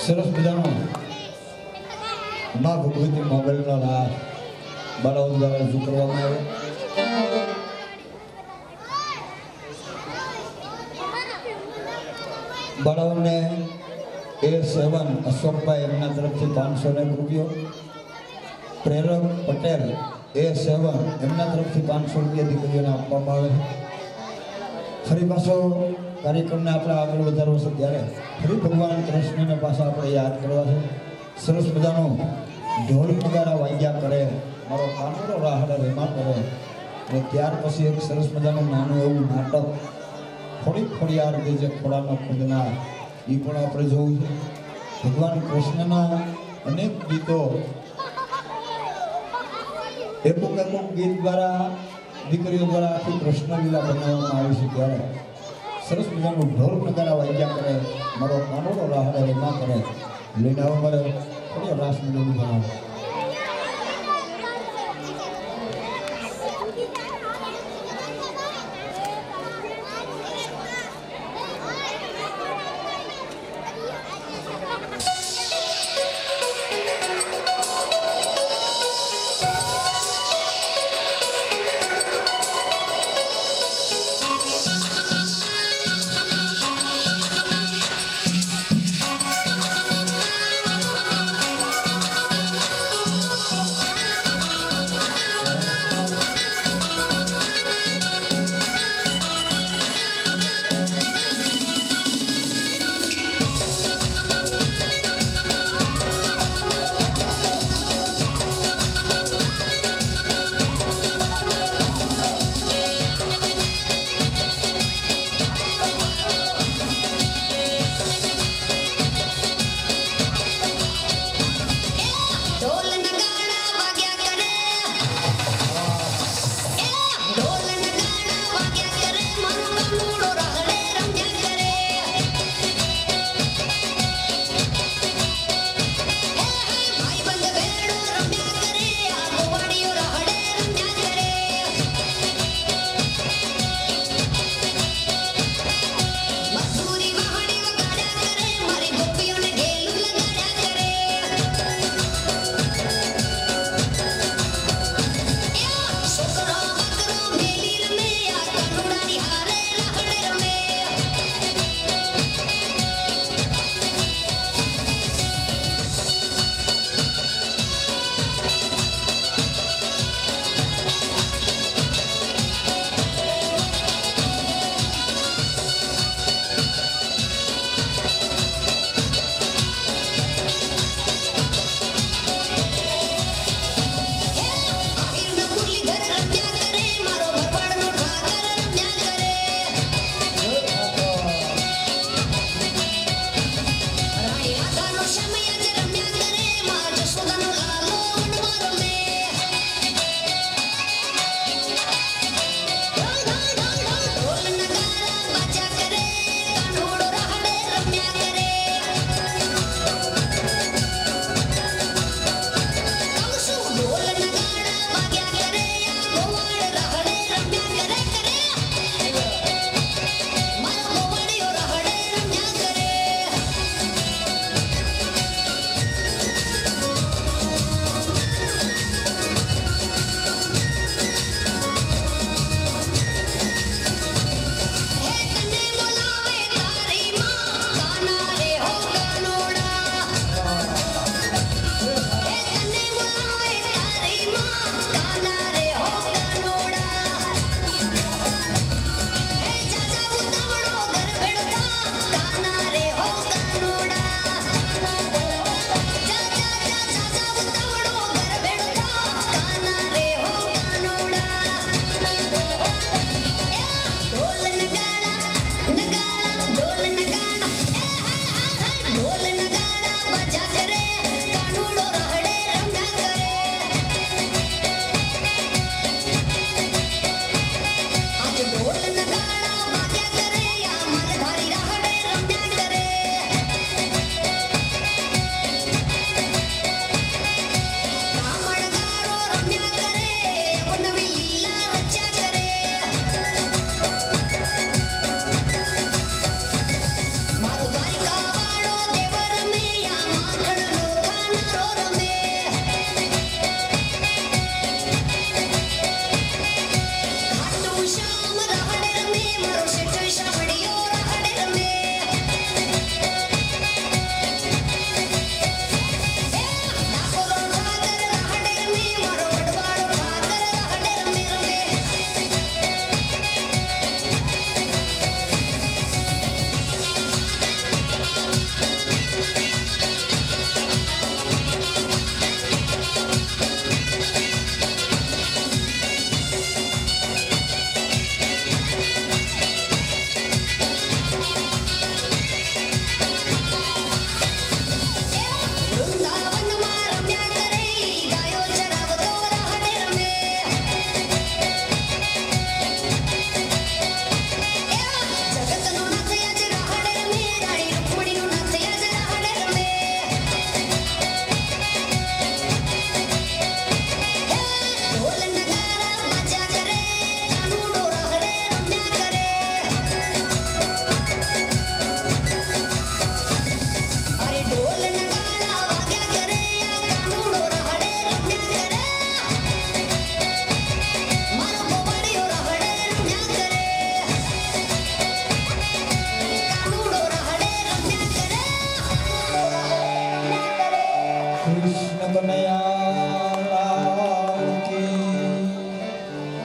સરસ મજાનો મા ભગવતી મોબાઈલનો રાસ બાળાઓ દ્વારા રજૂ કરવામાં આવ્યો. બાળાઓને A7 અશોકભાઈ એમના તરફથી 501 રૂપિયો, પ્રેરક પટેલ A7 એમના તરફથી 500 રૂપિયા દીકરીઓને આપવામાં આવે છે. ફરી પાછો કાર્યક્રમને આપણે આગળ વધારવો છે ત્યારે ફરી ભગવાન કૃષ્ણને પાછા આપણે યાદ કરવા છે. સરસ મજાનો ઢોલ નગારા વાગ્યા કરે, મારો કાનોડો રાહડા રેમા કરે, અને ત્યાર પછી એક સરસ મજાનું નાનું એવું નાટક થોડી આરતી જે ખોડાનો ખુદના એ પણ આપણે જોવું છે. ભગવાન કૃષ્ણના અનેક ગીતો અમુક ગીત દ્વારા દીકરીઓ દ્વારા આખી કૃષ્ણ લીલા બનાવવામાં આવી છે ત્યારે સરસ મજાનું ઢોલ નગારા વાગ્યા કરે, મારો કાનોડો રાહડા રેમા કરે, લઈને આવો મારે થોડી રાસ મેળવી બનાવો.